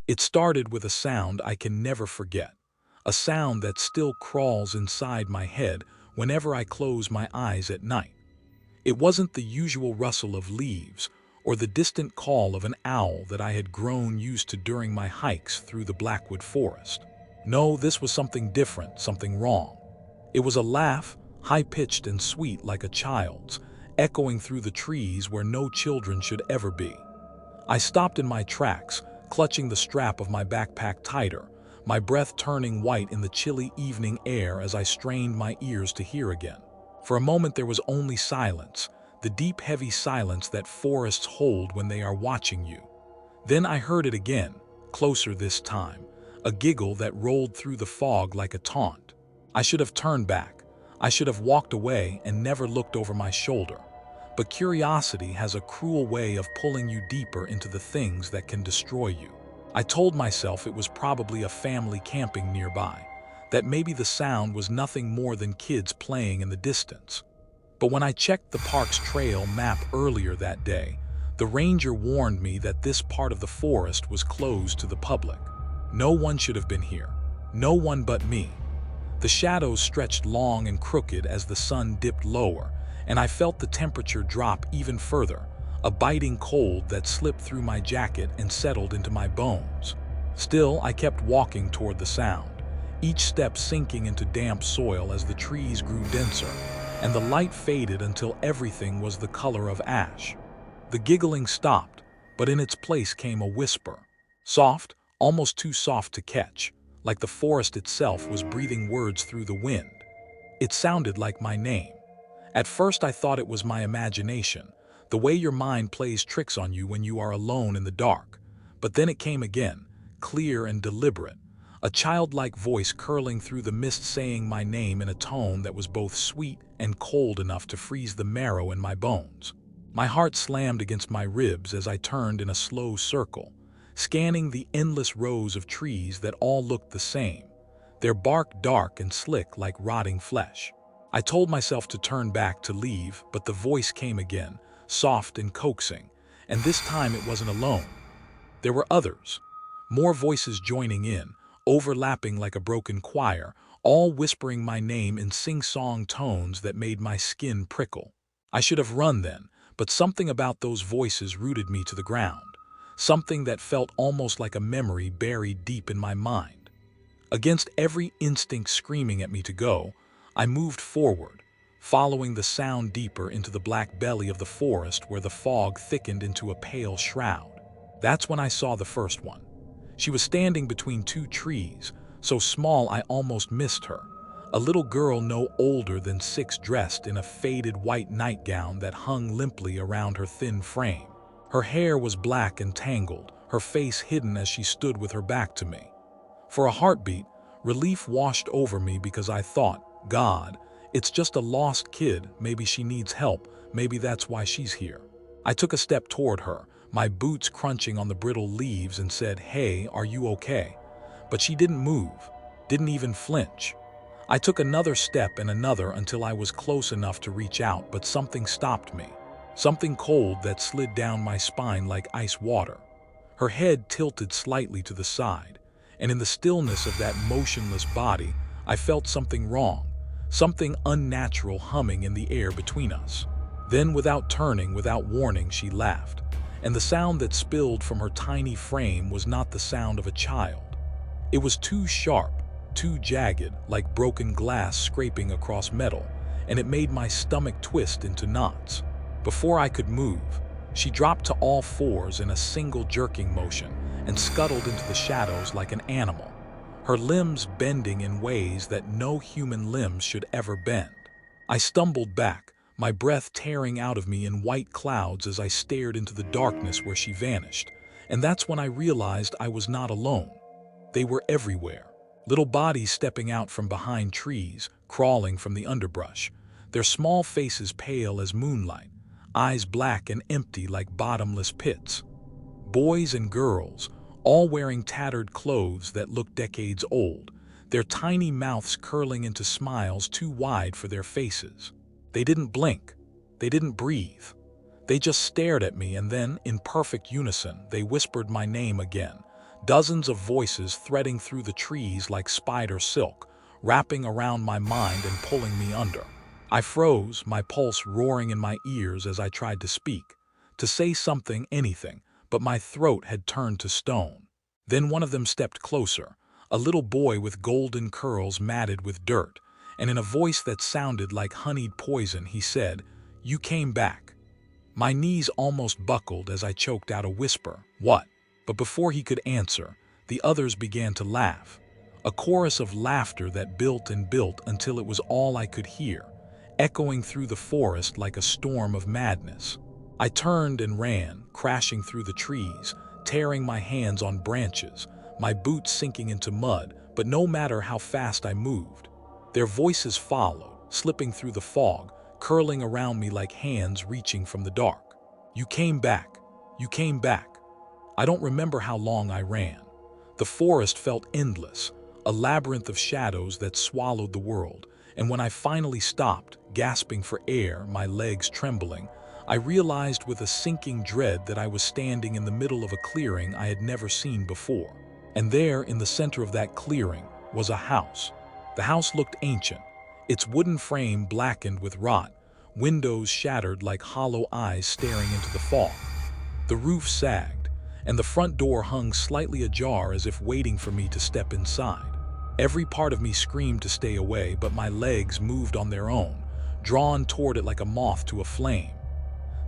It started with a sound I can never forget, a sound that still crawls inside my head whenever I close my eyes at night. It wasn't the usual rustle of leaves or the distant call of an owl that I had grown used to during my hikes through the Blackwood Forest. No, this was something different, something wrong. It was a laugh, high-pitched and sweet like a child's, echoing through the trees where no children should ever be. I stopped in my tracks, clutching the strap of my backpack tighter, my breath turning white in the chilly evening air as I strained my ears to hear again. For a moment there was only silence, the deep, heavy silence that forests hold when they are watching you. Then I heard it again, closer this time, a giggle that rolled through the fog like a taunt. I should have turned back. I should have walked away and never looked over my shoulder. But curiosity has a cruel way of pulling you deeper into the things that can destroy you. I told myself it was probably a family camping nearby, that maybe the sound was nothing more than kids playing in the distance. But when I checked the park's trail map earlier that day, the ranger warned me that this part of the forest was closed to the public. No one should have been here. No one but me. The shadows stretched long and crooked as the sun dipped lower, and I felt the temperature drop even further, a biting cold that slipped through my jacket and settled into my bones. Still, I kept walking toward the sound, each step sinking into damp soil as the trees grew denser, and the light faded until everything was the color of ash. The giggling stopped, but in its place came a whisper. Soft, almost too soft to catch, like the forest itself was breathing words through the wind. It sounded like my name. At first I thought it was my imagination, the way your mind plays tricks on you when you are alone in the dark. But then it came again, clear and deliberate, a childlike voice curling through the mist saying my name in a tone that was both sweet and cold enough to freeze the marrow in my bones. My heart slammed against my ribs as I turned in a slow circle, scanning the endless rows of trees that all looked the same, their bark dark and slick like rotting flesh. I told myself to turn back to leave, but the voice came again, soft and coaxing, and this time it wasn't alone. There were others, more voices joining in, overlapping like a broken choir, all whispering my name in sing-song tones that made my skin prickle. I should have run then, but something about those voices rooted me to the ground, something that felt almost like a memory buried deep in my mind. Against every instinct screaming at me to go, I moved forward, following the sound deeper into the black belly of the forest where the fog thickened into a pale shroud. That's when I saw the first one. She was standing between two trees, so small I almost missed her. A little girl no older than 6 dressed in a faded white nightgown that hung limply around her thin frame. Her hair was black and tangled, her face hidden as she stood with her back to me. For a heartbeat, relief washed over me because I thought, God, it's just a lost kid, maybe she needs help, maybe that's why she's here. I took a step toward her, my boots crunching on the brittle leaves, and said, "Hey, are you okay?" But she didn't move, didn't even flinch. I took another step and another until I was close enough to reach out, but something stopped me. Something cold that slid down my spine like ice water. Her head tilted slightly to the side, and in the stillness of that motionless body, I felt something wrong. Something unnatural humming in the air between us. Then, without turning, without warning, she laughed, and the sound that spilled from her tiny frame was not the sound of a child. It was too sharp, too jagged, like broken glass scraping across metal, and it made my stomach twist into knots. Before I could move, she dropped to all fours in a single jerking motion and scuttled into the shadows like an animal, her limbs bending in ways that no human limbs should ever bend. I stumbled back, my breath tearing out of me in white clouds as I stared into the darkness where she vanished, and that's when I realized I was not alone. They were everywhere, little bodies stepping out from behind trees, crawling from the underbrush, their small faces pale as moonlight, eyes black and empty like bottomless pits. Boys and girls, all wearing tattered clothes that looked decades old, their tiny mouths curling into smiles too wide for their faces. They didn't blink. They didn't breathe. They just stared at me, and then, in perfect unison, they whispered my name again. Dozens of voices threading through the trees like spider silk, wrapping around my mind and pulling me under. I froze, my pulse roaring in my ears as I tried to speak, to say something, anything, but my throat had turned to stone. Then one of them stepped closer, a little boy with golden curls matted with dirt, and in a voice that sounded like honeyed poison, he said, "You came back." My knees almost buckled as I choked out a whisper, "What?" But before he could answer, the others began to laugh. A chorus of laughter that built and built until it was all I could hear, echoing through the forest like a storm of madness. I turned and ran, crashing through the trees, tearing my hands on branches, my boots sinking into mud, but no matter how fast I moved, their voices followed, slipping through the fog, curling around me like hands reaching from the dark. "You came back. You came back." I don't remember how long I ran. The forest felt endless, a labyrinth of shadows that swallowed the world, and when I finally stopped, gasping for air, my legs trembling, I realized with a sinking dread that I was standing in the middle of a clearing I had never seen before. And there, in the center of that clearing, was a house. The house looked ancient, its wooden frame blackened with rot, windows shattered like hollow eyes staring into the fog. The roof sagged, and the front door hung slightly ajar as if waiting for me to step inside. Every part of me screamed to stay away, but my legs moved on their own, drawn toward it like a moth to a flame.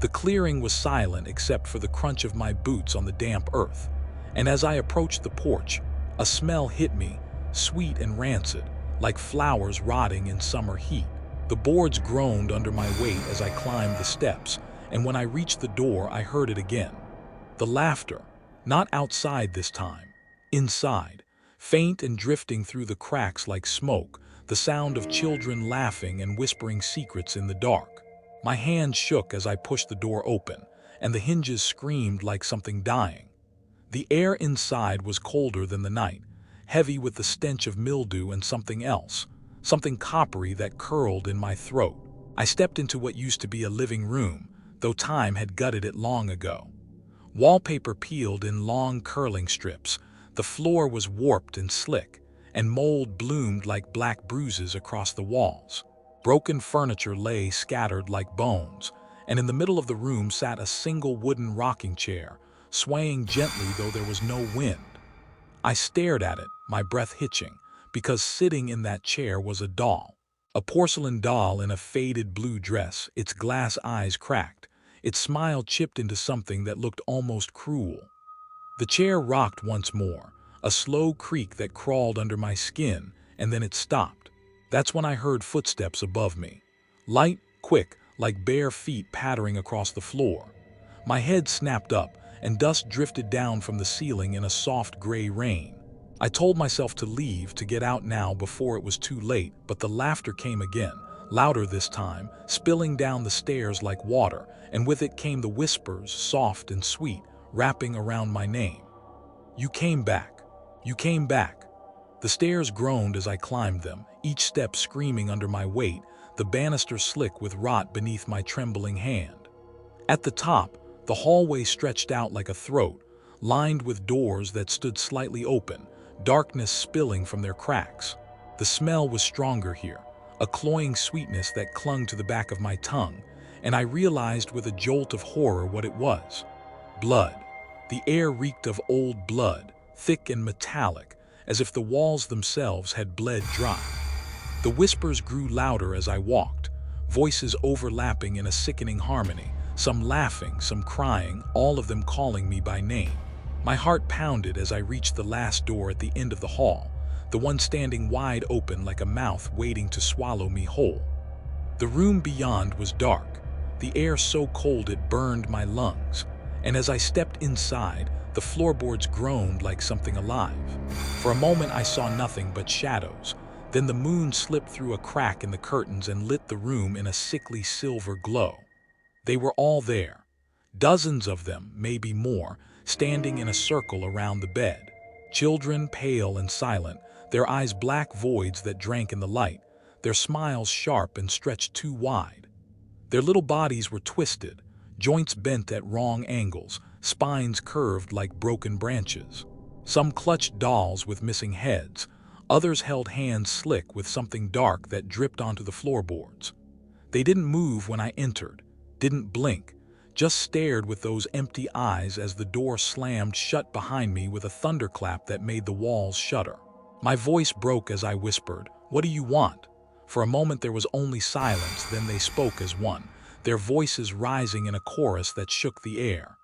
The clearing was silent except for the crunch of my boots on the damp earth, and as I approached the porch, a smell hit me, sweet and rancid, like flowers rotting in summer heat. The boards groaned under my weight as I climbed the steps, and when I reached the door, I heard it again. The laughter, not outside this time, inside, faint and drifting through the cracks like smoke, the sound of children laughing and whispering secrets in the dark. My hand shook as I pushed the door open, and the hinges screamed like something dying. The air inside was colder than the night, heavy with the stench of mildew and something else, something coppery that curled in my throat. I stepped into what used to be a living room, though time had gutted it long ago. Wallpaper peeled in long curling strips, the floor was warped and slick, and mold bloomed like black bruises across the walls. Broken furniture lay scattered like bones, and in the middle of the room sat a single wooden rocking chair, swaying gently though there was no wind. I stared at it, my breath hitching, because sitting in that chair was a doll. A porcelain doll in a faded blue dress, its glass eyes cracked, its smile chipped into something that looked almost cruel. The chair rocked once more, a slow creak that crawled under my skin, and then it stopped. That's when I heard footsteps above me. Light, quick, like bare feet pattering across the floor. My head snapped up, and dust drifted down from the ceiling in a soft gray rain. I told myself to leave, to get out now before it was too late, but the laughter came again, louder this time, spilling down the stairs like water, and with it came the whispers, soft and sweet, wrapping around my name. "You came back. You came back." The stairs groaned as I climbed them, each step screaming under my weight, the banister slick with rot beneath my trembling hand. At the top, the hallway stretched out like a throat, lined with doors that stood slightly open, darkness spilling from their cracks. The smell was stronger here, a cloying sweetness that clung to the back of my tongue, and I realized with a jolt of horror what it was. Blood. The air reeked of old blood, thick and metallic, as if the walls themselves had bled dry. The whispers grew louder as I walked, voices overlapping in a sickening harmony, some laughing, some crying, all of them calling me by name. My heart pounded as I reached the last door at the end of the hall, the one standing wide open like a mouth waiting to swallow me whole. The room beyond was dark, the air so cold it burned my lungs, and as I stepped inside, the floorboards groaned like something alive. For a moment I saw nothing but shadows, then the moon slipped through a crack in the curtains and lit the room in a sickly silver glow. They were all there, dozens of them, maybe more, standing in a circle around the bed. Children, pale and silent, their eyes black voids that drank in the light, their smiles sharp and stretched too wide. Their little bodies were twisted, joints bent at wrong angles, spines curved like broken branches. Some clutched dolls with missing heads, others held hands slick with something dark that dripped onto the floorboards. They didn't move when I entered, didn't blink, just stared with those empty eyes as the door slammed shut behind me with a thunderclap that made the walls shudder. My voice broke as I whispered, "What do you want?" For a moment there was only silence, then they spoke as one, their voices rising in a chorus that shook the air.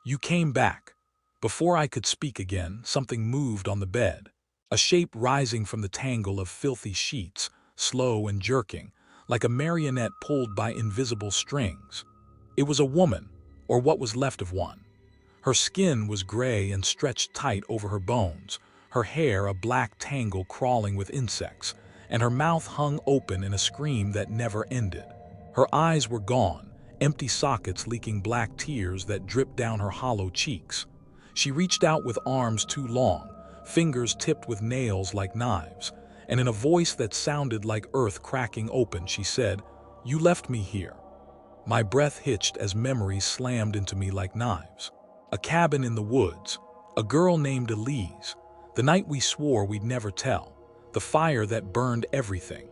"You came back." Before I could speak again, something moved on the bed. A shape rising from the tangle of filthy sheets, slow and jerking, like a marionette pulled by invisible strings. It was a woman, or what was left of one. Her skin was gray and stretched tight over her bones, her hair a black tangle crawling with insects, and her mouth hung open in a scream that never ended. Her eyes were gone, empty sockets leaking black tears that dripped down her hollow cheeks. She reached out with arms too long, fingers tipped with nails like knives, and in a voice that sounded like earth cracking open, she said, "You left me here." My breath hitched as memories slammed into me like knives. A cabin in the woods, a girl named Elise, the night we swore we'd never tell, the fire that burned everything.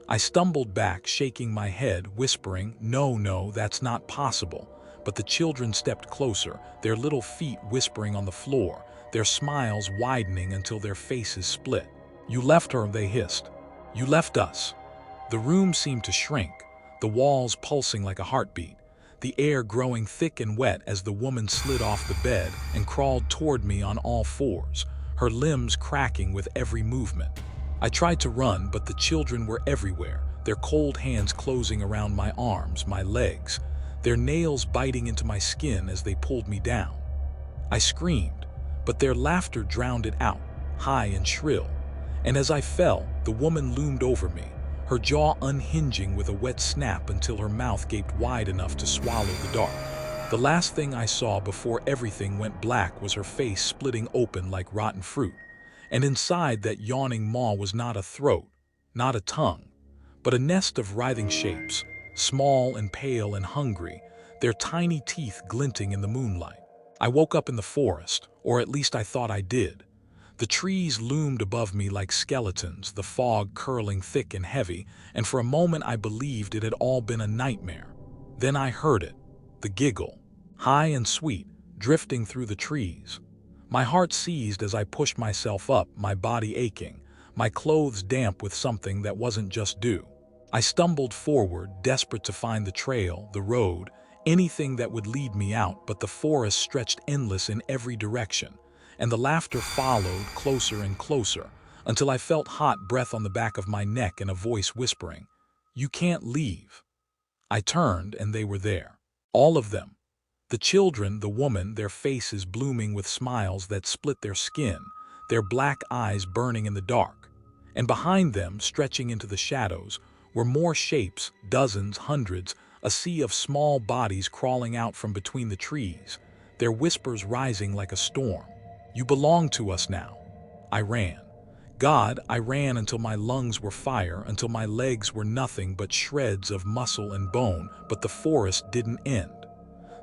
I stumbled back, shaking my head, whispering, "No, no, that's not possible." But the children stepped closer, their little feet whispering on the floor, their smiles widening until their faces split. "You left her," they hissed. "You left us." The room seemed to shrink, the walls pulsing like a heartbeat, the air growing thick and wet as the woman slid off the bed and crawled toward me on all fours, her limbs cracking with every movement. I tried to run, but the children were everywhere, their cold hands closing around my arms, my legs, their nails biting into my skin as they pulled me down. I screamed, but their laughter drowned it out, high and shrill. And as I fell, the woman loomed over me, her jaw unhinging with a wet snap until her mouth gaped wide enough to swallow the dark. The last thing I saw before everything went black was her face splitting open like rotten fruit, and inside that yawning maw was not a throat, not a tongue, but a nest of writhing shapes, small and pale and hungry, their tiny teeth glinting in the moonlight. I woke up in the forest, or at least I thought I did. The trees loomed above me like skeletons, the fog curling thick and heavy, and for a moment I believed it had all been a nightmare. Then I heard it, the giggle, high and sweet, drifting through the trees. My heart seized as I pushed myself up, my body aching, my clothes damp with something that wasn't just dew. I stumbled forward, desperate to find the trail, the road, anything that would lead me out, but the forest stretched endless in every direction, and the laughter followed closer and closer, until I felt hot breath on the back of my neck and a voice whispering, "You can't leave." I turned, and they were there. All of them. The children, the woman, their faces blooming with smiles that split their skin, their black eyes burning in the dark. And behind them, stretching into the shadows, were more shapes, dozens, hundreds, a sea of small bodies crawling out from between the trees, their whispers rising like a storm. "You belong to us now." I ran. God, I ran until my lungs were fire, until my legs were nothing but shreds of muscle and bone, but the forest didn't end.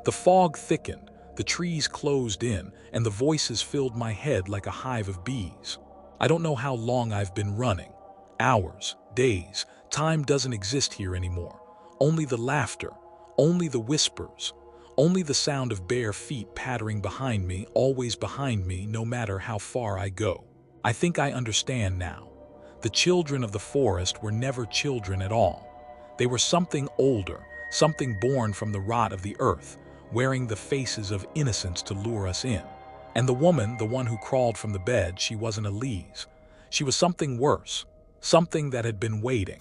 The fog thickened, the trees closed in, and the voices filled my head like a hive of bees. I don't know how long I've been running. Hours, days, time doesn't exist here anymore. Only the laughter, only the whispers, only the sound of bare feet pattering behind me, always behind me, no matter how far I go. I think I understand now. The children of the forest were never children at all. They were something older, something born from the rot of the earth, wearing the faces of innocence to lure us in. And the woman, the one who crawled from the bed, she wasn't Elise. She was something worse, something that had been waiting.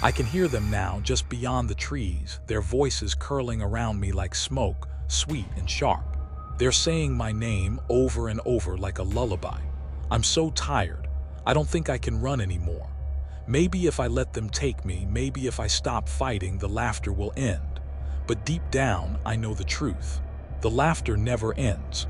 I can hear them now, just beyond the trees, their voices curling around me like smoke, sweet and sharp. They're saying my name over and over like a lullaby. I'm so tired. I don't think I can run anymore. Maybe if I let them take me, maybe if I stop fighting, the laughter will end. But deep down, I know the truth. The laughter never ends.